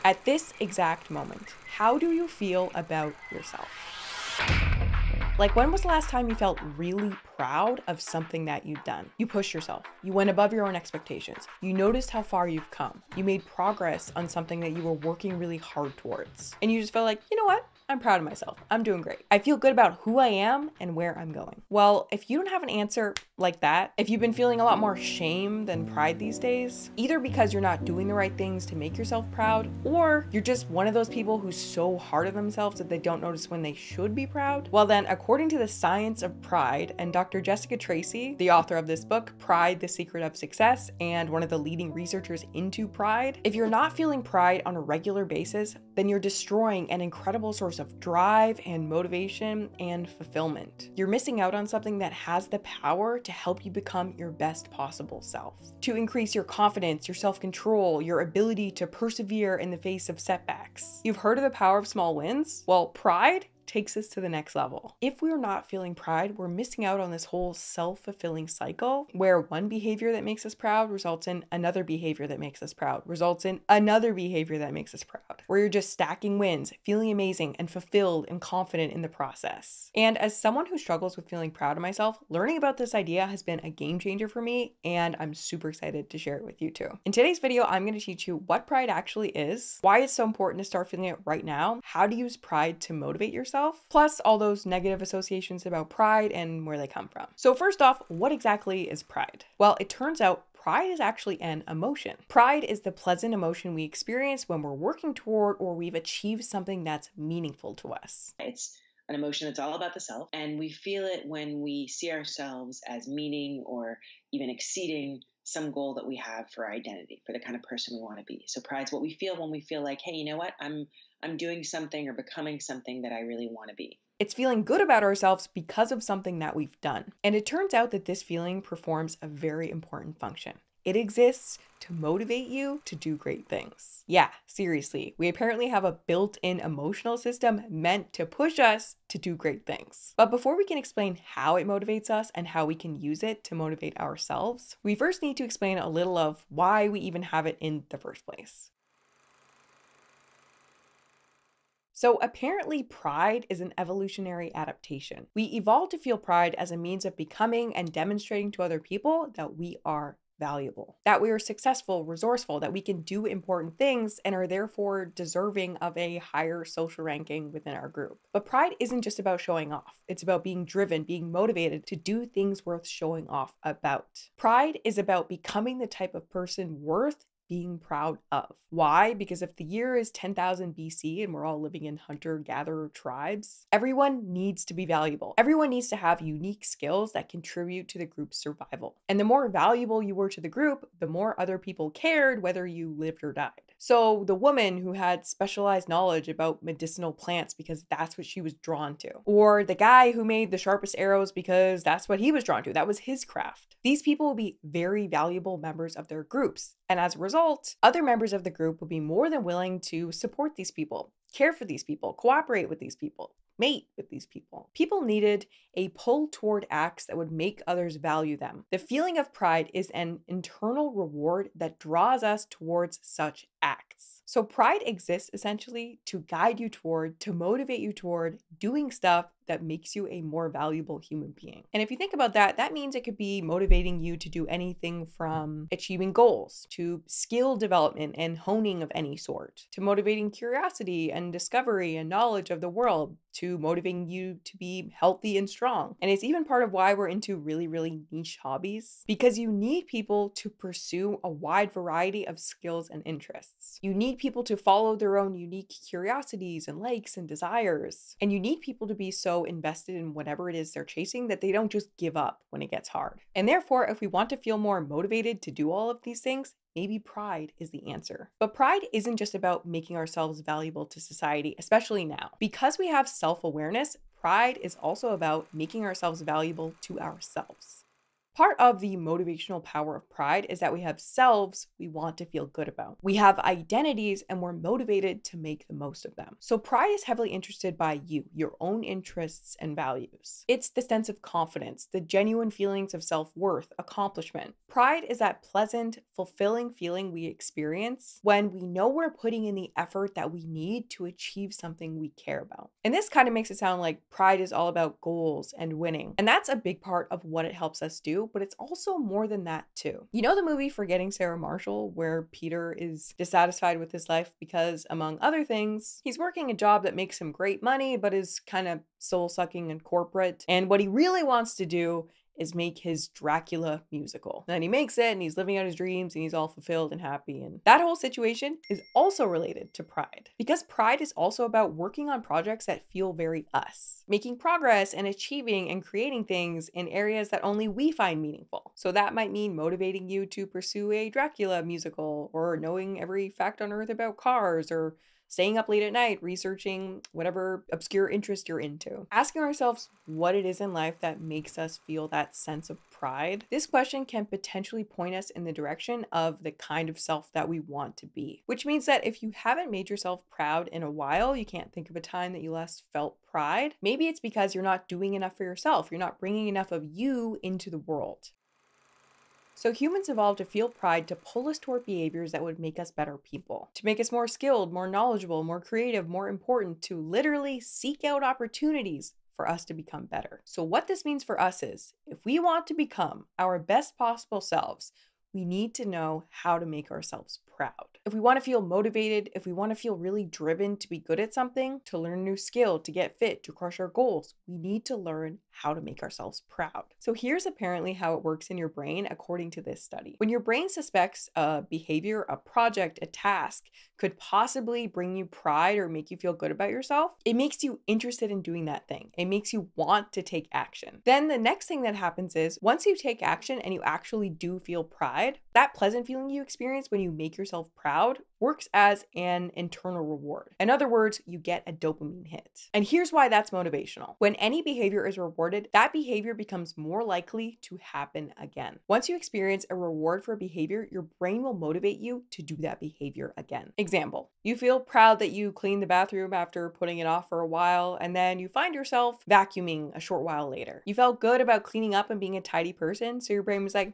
At this exact moment, how do you feel about yourself? Like, when was the last time you felt really proud of something that you'd done? You pushed yourself. You went above your own expectations. You noticed how far you've come. You made progress on something that you were working really hard towards. And you just felt like, you know what? I'm proud of myself. I'm doing great. I feel good about who I am and where I'm going. Well, if you don't have an answer like that, if you've been feeling a lot more shame than pride these days, either because you're not doing the right things to make yourself proud, or you're just one of those people who's so hard on themselves that they don't notice when they should be proud, well then, according to the science of pride and Dr. Jessica Tracy, the author of this book, Pride, the Secret of Success, and one of the leading researchers into pride, if you're not feeling pride on a regular basis, then you're destroying an incredible source of drive and motivation and fulfillment. You're missing out on something that has the power to help you become your best possible self, to increase your confidence, your self-control, your ability to persevere in the face of setbacks. You've heard of the power of small wins? Well, pride takes us to the next level. If we're not feeling pride, we're missing out on this whole self-fulfilling cycle where one behavior that makes us proud results in another behavior that makes us proud, results in another behavior that makes us proud, where you're just stacking wins, feeling amazing and fulfilled and confident in the process. And as someone who struggles with feeling proud of myself, learning about this idea has been a game changer for me, and I'm super excited to share it with you too. In today's video, I'm going to teach you what pride actually is, why it's so important to start feeling it right now, how to use pride to motivate yourself, plus all those negative associations about pride and where they come from. So first off, what exactly is pride? Well, it turns out pride is actually an emotion. Pride is the pleasant emotion we experience when we're working toward or we've achieved something that's meaningful to us. It's an emotion that's all about the self, and we feel it when we see ourselves as meeting or even exceeding some goal that we have for our identity, for the kind of person we want to be. So pride's what we feel when we feel like, hey, you know what? I'm doing something or becoming something that I really want to be. It's feeling good about ourselves because of something that we've done. And it turns out that this feeling performs a very important function. It exists to motivate you to do great things. Yeah, seriously, we apparently have a built-in emotional system meant to push us to do great things. But before we can explain how it motivates us and how we can use it to motivate ourselves, we first need to explain a little of why we even have it in the first place. So apparently pride is an evolutionary adaptation. We evolved to feel pride as a means of becoming and demonstrating to other people that we are valuable, that we are successful, resourceful, that we can do important things and are therefore deserving of a higher social ranking within our group. But pride isn't just about showing off. It's about being driven, being motivated to do things worth showing off about. Pride is about becoming the type of person worth being proud of. Why? Because if the year is 10,000 BC and we're all living in hunter-gatherer tribes, everyone needs to be valuable. Everyone needs to have unique skills that contribute to the group's survival. And the more valuable you were to the group, the more other people cared whether you lived or died. So the woman who had specialized knowledge about medicinal plants because that's what she was drawn to, or the guy who made the sharpest arrows because that's what he was drawn to, that was his craft. These people will be very valuable members of their groups. And as a result, other members of the group would be more than willing to support these people, care for these people, cooperate with these people, mate with these people. People needed a pull toward acts that would make others value them. The feeling of pride is an internal reward that draws us towards such acts. So pride exists essentially to guide you toward, to motivate you toward doing stuff that makes you a more valuable human being. And if you think about that, that means it could be motivating you to do anything from achieving goals, to skill development and honing of any sort, to motivating curiosity and discovery and knowledge of the world, to motivating you to be healthy and strong. And it's even part of why we're into really, really niche hobbies, because you need people to pursue a wide variety of skills and interests. You need people to follow their own unique curiosities and likes and desires. And you need people to be so invested in whatever it is they're chasing that they don't just give up when it gets hard. And therefore, if we want to feel more motivated to do all of these things, maybe pride is the answer. But pride isn't just about making ourselves valuable to society, especially now. Because we have self-awareness, pride is also about making ourselves valuable to ourselves. Part of the motivational power of pride is that we have selves we want to feel good about. We have identities and we're motivated to make the most of them. So pride is heavily interested by you, your own interests and values. It's the sense of confidence, the genuine feelings of self-worth, accomplishment. Pride is that pleasant, fulfilling feeling we experience when we know we're putting in the effort that we need to achieve something we care about. And this kind of makes it sound like pride is all about goals and winning. And that's a big part of what it helps us do, but it's also more than that too. You know the movie Forgetting Sarah Marshall, where Peter is dissatisfied with his life because, among other things, he's working a job that makes him great money, but is kind of soul-sucking and corporate. And what he really wants to do is make his Dracula musical. And he makes it and he's living out his dreams and he's all fulfilled and happy. And that whole situation is also related to pride, because pride is also about working on projects that feel very us, making progress and achieving and creating things in areas that only we find meaningful. So that might mean motivating you to pursue a Dracula musical, or knowing every fact on earth about cars, or staying up late at night researching whatever obscure interest you're into. Asking ourselves what it is in life that makes us feel that sense of pride. This question can potentially point us in the direction of the kind of self that we want to be. Which means that if you haven't made yourself proud in a while, you can't think of a time that you last felt pride. Maybe it's because you're not doing enough for yourself. You're not bringing enough of you into the world. So humans evolved to feel pride to pull us toward behaviors that would make us better people, to make us more skilled, more knowledgeable, more creative, more important, to literally seek out opportunities for us to become better. So what this means for us is, if we want to become our best possible selves, we need to know how to make ourselves proud. If we want to feel motivated, if we want to feel really driven to be good at something, to learn a new skill, to get fit, to crush our goals, we need to learn how to make ourselves proud. So here's apparently how it works in your brain according to this study. When your brain suspects a behavior, a project, a task could possibly bring you pride or make you feel good about yourself, it makes you interested in doing that thing. It makes you want to take action. Then the next thing that happens is, once you take action and you actually do feel pride, that pleasant feeling you experience when you make yourself proud works as an internal reward. In other words, you get a dopamine hit. And here's why that's motivational. When any behavior is rewarded, that behavior becomes more likely to happen again. Once you experience a reward for a behavior, your brain will motivate you to do that behavior again. Example, you feel proud that you cleaned the bathroom after putting it off for a while, and then you find yourself vacuuming a short while later. You felt good about cleaning up and being a tidy person, so your brain was like,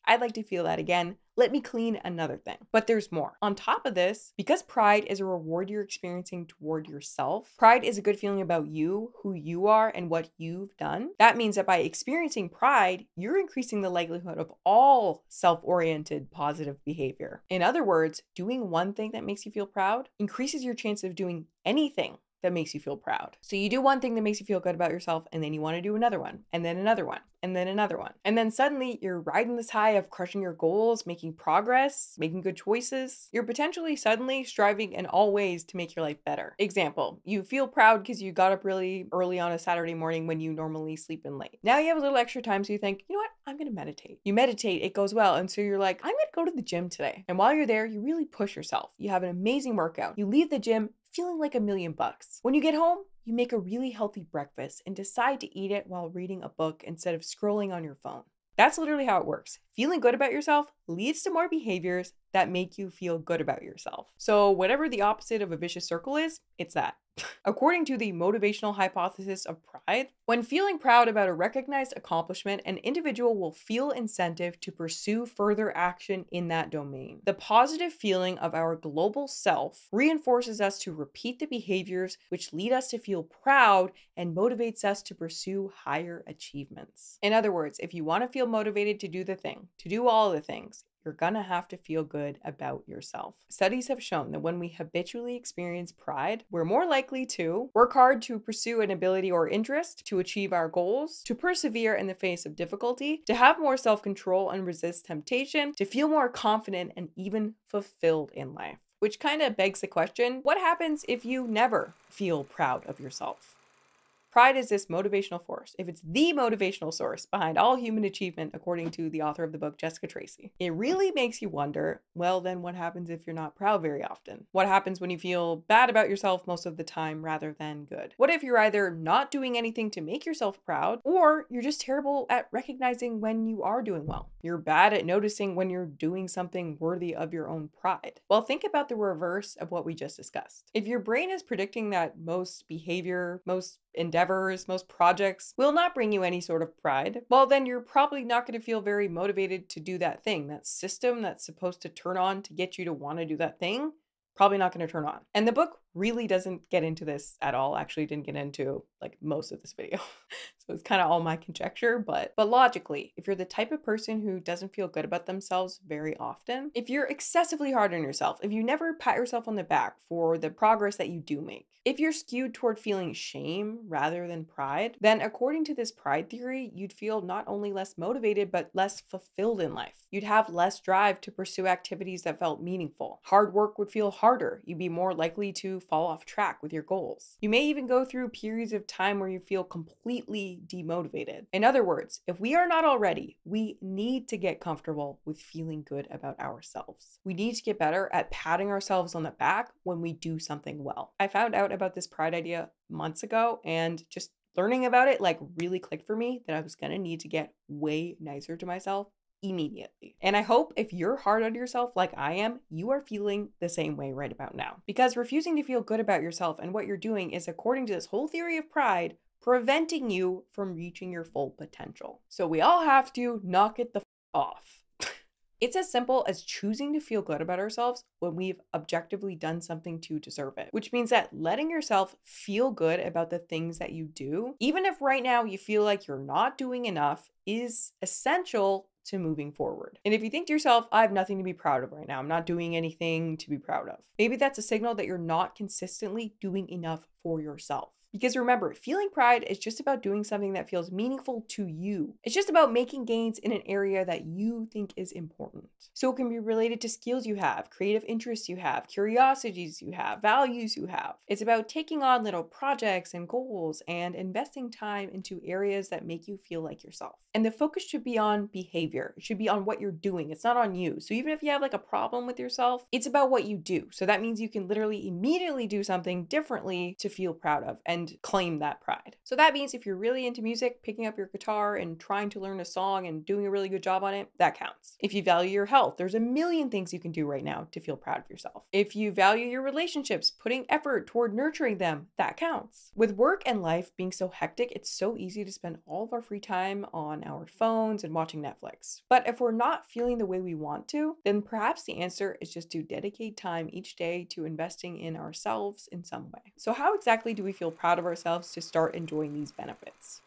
I'd like to feel that again. Let me clean another thing. But there's more. On top of this, because pride is a reward you're experiencing toward yourself, pride is a good feeling about you, who you are, and what you've done. That means that by experiencing pride, you're increasing the likelihood of all self-oriented positive behavior. In other words, doing one thing that makes you feel proud increases your chance of doing anything that makes you feel proud. So you do one thing that makes you feel good about yourself, and then you want to do another one, and then another one, and then another one. And then suddenly you're riding this high of crushing your goals, making progress, making good choices. You're potentially suddenly striving in all ways to make your life better. Example, you feel proud because you got up really early on a Saturday morning when you normally sleep in late. Now you have a little extra time, so you think, you know what? I'm going to meditate. You meditate, it goes well. And so you're like, I'm going to go to the gym today. And while you're there, you really push yourself. You have an amazing workout. You leave the gym feeling like $1,000,000. When you get home, you make a really healthy breakfast and decide to eat it while reading a book instead of scrolling on your phone. That's literally how it works. Feeling good about yourself leads to more behaviors that make you feel good about yourself. So whatever the opposite of a vicious circle is, it's that. According to the motivational hypothesis of pride, when feeling proud about a recognized accomplishment, an individual will feel incentive to pursue further action in that domain. The positive feeling of our global self reinforces us to repeat the behaviors which lead us to feel proud and motivates us to pursue higher achievements. In other words, if you want to feel motivated to do the thing, to do all the things, you're gonna have to feel good about yourself. Studies have shown that when we habitually experience pride, we're more likely to work hard to pursue an ability or interest, to achieve our goals, to persevere in the face of difficulty, to have more self-control and resist temptation, to feel more confident and even fulfilled in life. Which kind of begs the question, what happens if you never feel proud of yourself? Pride is this motivational force. If it's the motivational source behind all human achievement, according to the author of the book, Jessica Tracy, it really makes you wonder, well, then what happens if you're not proud very often? What happens when you feel bad about yourself most of the time rather than good? What if you're either not doing anything to make yourself proud, or you're just terrible at recognizing when you are doing well? You're bad at noticing when you're doing something worthy of your own pride. Well, think about the reverse of what we just discussed. If your brain is predicting that most behavior, most endeavors, most projects will not bring you any sort of pride, well, then you're probably not going to feel very motivated to do that thing. That system that's supposed to turn on to get you to want to do that thing, probably not going to turn on. And the book really doesn't get into this at all. Actually, didn't get into like most of this video. So it's kind of all my conjecture, but logically, if you're the type of person who doesn't feel good about themselves very often, if you're excessively hard on yourself, if you never pat yourself on the back for the progress that you do make, if you're skewed toward feeling shame rather than pride, then according to this pride theory, you'd feel not only less motivated, but less fulfilled in life. You'd have less drive to pursue activities that felt meaningful. Hard work would feel harder. You'd be more likely to fall off track with your goals. You may even go through periods of time where you feel completely demotivated. In other words, if we are not already, we need to get comfortable with feeling good about ourselves. We need to get better at patting ourselves on the back when we do something well. I found out about this pride idea months ago, and just learning about it like really clicked for me that I was gonna need to get way nicer to myself immediately. And I hope if you're hard on yourself like I am, you are feeling the same way right about now. Because refusing to feel good about yourself and what you're doing is, according to this whole theory of pride, preventing you from reaching your full potential. So we all have to knock it the off. It's as simple as choosing to feel good about ourselves when we've objectively done something to deserve it, which means that letting yourself feel good about the things that you do, even if right now you feel like you're not doing enough, is essential to moving forward. And if you think to yourself, I have nothing to be proud of right now, I'm not doing anything to be proud of, maybe that's a signal that you're not consistently doing enough for yourself. Because remember, feeling pride is just about doing something that feels meaningful to you. It's just about making gains in an area that you think is important. So it can be related to skills you have, creative interests you have, curiosities you have, values you have. It's about taking on little projects and goals and investing time into areas that make you feel like yourself. And the focus should be on behavior. It should be on what you're doing. It's not on you. So even if you have like a problem with yourself, it's about what you do. So that means you can literally immediately do something differently to feel proud of and claim that pride. So that means if you're really into music, picking up your guitar and trying to learn a song and doing a really good job on it, that counts. If you value your health, there's a million things you can do right now to feel proud of yourself. If you value your relationships, putting effort toward nurturing them, that counts. With work and life being so hectic, it's so easy to spend all of our free time on our phones and watching Netflix. But if we're not feeling the way we want to, then perhaps the answer is just to dedicate time each day to investing in ourselves in some way. So how exactly do we feel proud of ourselves to start enjoying these benefits?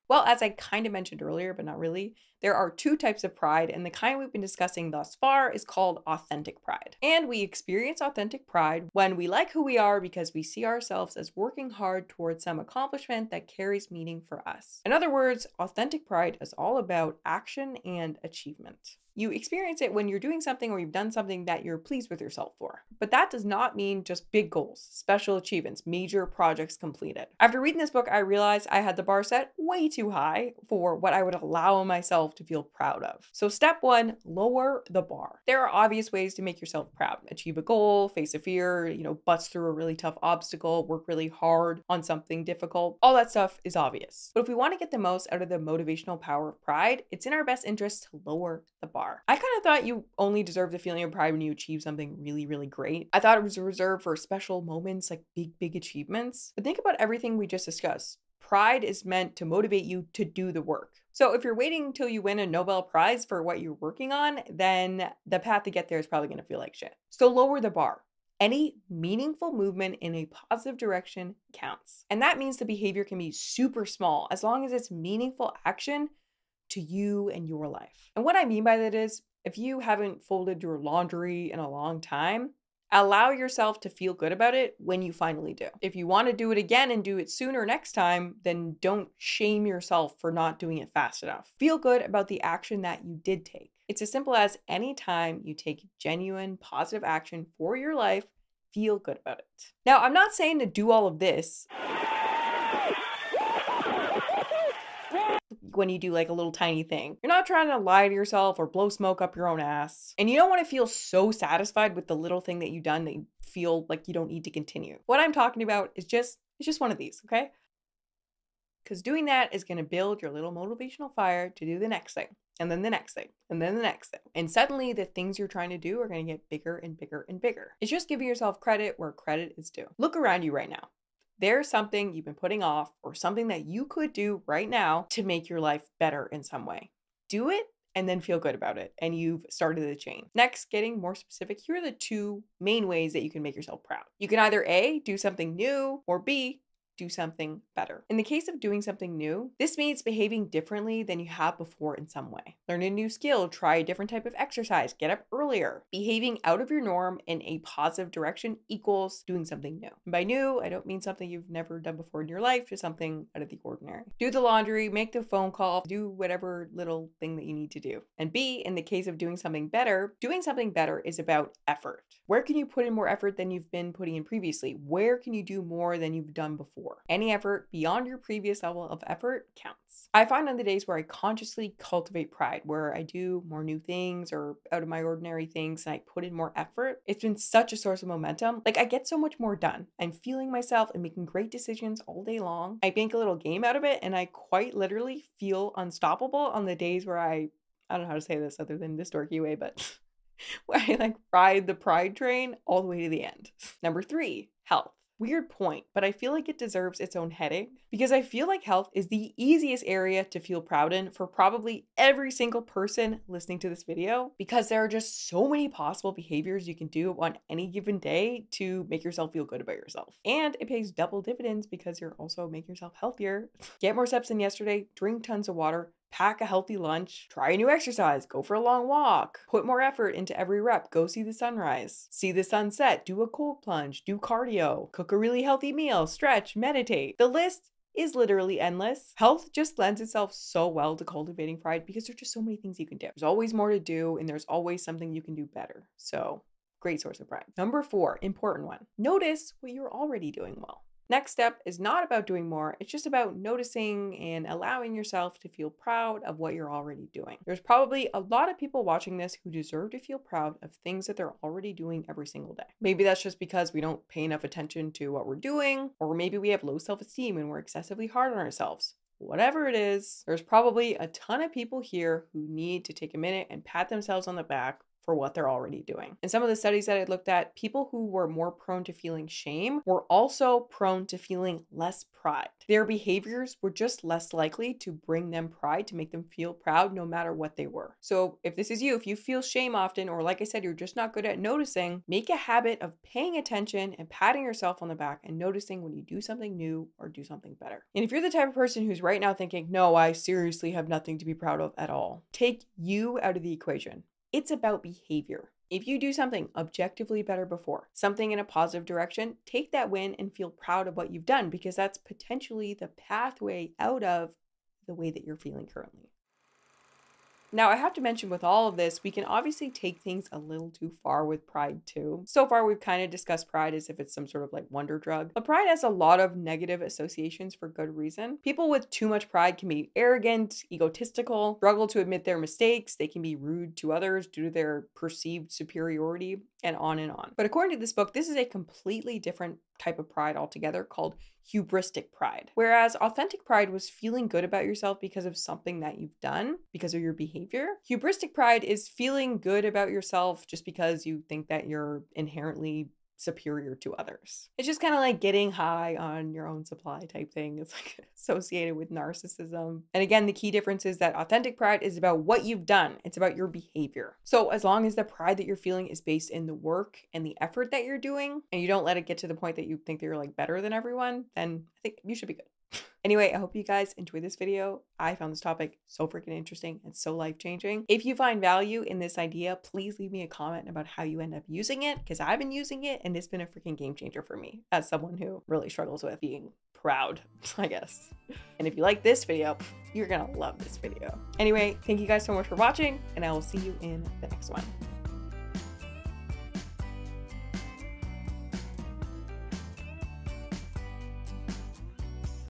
Well, as I kind of mentioned earlier, but not really, there are two types of pride, and the kind we've been discussing thus far is called authentic pride. And we experience authentic pride when we like who we are because we see ourselves as working hard towards some accomplishment that carries meaning for us. In other words, authentic pride is all about action and achievement. You experience it when you're doing something or you've done something that you're pleased with yourself for. But that does not mean just big goals, special achievements, major projects completed. After reading this book, I realized I had the bar set way too high for what I would allow myself to feel proud of. So step one, lower the bar. There are obvious ways to make yourself proud. Achieve a goal, face a fear, bust through a really tough obstacle, work really hard on something difficult. All that stuff is obvious. But if we want to get the most out of the motivational power of pride, it's in our best interest to lower the bar. I kind of thought you only deserved the feeling of pride when you achieve something really, really great. I thought it was reserved for special moments like big achievements. But think about everything we just discussed. Pride is meant to motivate you to do the work. So if you're waiting until you win a Nobel Prize for what you're working on, then the path to get there is probably going to feel like shit. So lower the bar. Any meaningful movement in a positive direction counts. And that means the behavior can be super small as long as it's meaningful action to you and your life. And what I mean by that is, if you haven't folded your laundry in a long time, allow yourself to feel good about it when you finally do. If you want to do it again and do it sooner next time, then don't shame yourself for not doing it fast enough. Feel good about the action that you did take. It's as simple as any time you take genuine positive action for your life, feel good about it. Now, I'm not saying to do all of this when you do like a little tiny thing. You're not trying to lie to yourself or blow smoke up your own ass. And you don't want to feel so satisfied with the little thing that you've done that you feel like you don't need to continue. What I'm talking about is it's just one of these, okay? Because doing that is going to build your little motivational fire to do the next thing, and then the next thing, and then the next thing. And suddenly the things you're trying to do are going to get bigger and bigger and bigger. It's just giving yourself credit where credit is due. Look around you right now. There's something you've been putting off or something that you could do right now to make your life better in some way. Do it and then feel good about it, and you've started the chain. Next, getting more specific, here are the two main ways that you can make yourself proud. You can either A, do something new, or B, do something better. In the case of doing something new, this means behaving differently than you have before in some way. Learn a new skill, try a different type of exercise, get up earlier. Behaving out of your norm in a positive direction equals doing something new. And by new, I don't mean something you've never done before in your life, just something out of the ordinary. Do the laundry, make the phone call, do whatever little thing that you need to do. And B, in the case of doing something better is about effort. Where can you put in more effort than you've been putting in previously? Where can you do more than you've done before? Any effort beyond your previous level of effort counts. I find on the days where I consciously cultivate pride, where I do more new things or out of my ordinary things and I put in more effort, it's been such a source of momentum. Like I get so much more done. I'm feeling myself and making great decisions all day long. I make a little game out of it and I quite literally feel unstoppable on the days where I don't know how to say this other than this dorky way, but where I like ride the pride train all the way to the end. Number 3, health. Weird point, but I feel like it deserves its own heading because I feel like health is the easiest area to feel proud in for probably every single person listening to this video, because there are just so many possible behaviors you can do on any given day to make yourself feel good about yourself. And it pays double dividends because you're also making yourself healthier. Get more steps than yesterday, drink tons of water, pack a healthy lunch, try a new exercise, go for a long walk, put more effort into every rep, go see the sunrise, see the sunset, do a cold plunge, do cardio, cook a really healthy meal, stretch, meditate. The list is literally endless. Health just lends itself so well to cultivating pride because there's just so many things you can do. There's always more to do and there's always something you can do better. So, great source of pride. Number 4, important one. Notice what you're already doing well. Next step is not about doing more, it's just about noticing and allowing yourself to feel proud of what you're already doing. There's probably a lot of people watching this who deserve to feel proud of things that they're already doing every single day. Maybe that's just because we don't pay enough attention to what we're doing, or maybe we have low self-esteem and we're excessively hard on ourselves. Whatever it is, there's probably a ton of people here who need to take a minute and pat themselves on the back for what they're already doing. In some of the studies that I looked at, people who were more prone to feeling shame were also prone to feeling less pride. Their behaviors were just less likely to bring them pride, to make them feel proud no matter what they were. So if this is you, if you feel shame often, or like I said, you're just not good at noticing, make a habit of paying attention and patting yourself on the back and noticing when you do something new or do something better. And if you're the type of person who's right now thinking, no, I seriously have nothing to be proud of at all, take you out of the equation. It's about behavior. If you do something objectively better before, something in a positive direction, take that win and feel proud of what you've done, because that's potentially the pathway out of the way that you're feeling currently. Now, I have to mention with all of this, we can obviously take things a little too far with pride too. So far, we've kind of discussed pride as if it's some sort of like wonder drug. But pride has a lot of negative associations for good reason. People with too much pride can be arrogant, egotistical, struggle to admit their mistakes. They can be rude to others due to their perceived superiority, and on and on. But according to this book, this is a completely different type of pride altogether called hubristic pride. Whereas authentic pride was feeling good about yourself because of something that you've done, because of your behavior. Hubristic pride is feeling good about yourself just because you think that you're inherently superior to others. It's just kind of like getting high on your own supply type thing. It's like associated with narcissism. And again, the key difference is that authentic pride is about what you've done. It's about your behavior. So as long as the pride that you're feeling is based in the work and the effort that you're doing, and you don't let it get to the point that you think that you're like better than everyone, then I think you should be good. Anyway, I hope you guys enjoyed this video. I found this topic so freaking interesting and so life-changing. If you find value in this idea, please leave me a comment about how you end up using it, because I've been using it and it's been a freaking game changer for me as someone who really struggles with being proud, I guess. And if you like this video, you're gonna love this video. Anyway, thank you guys so much for watching, and I will see you in the next one.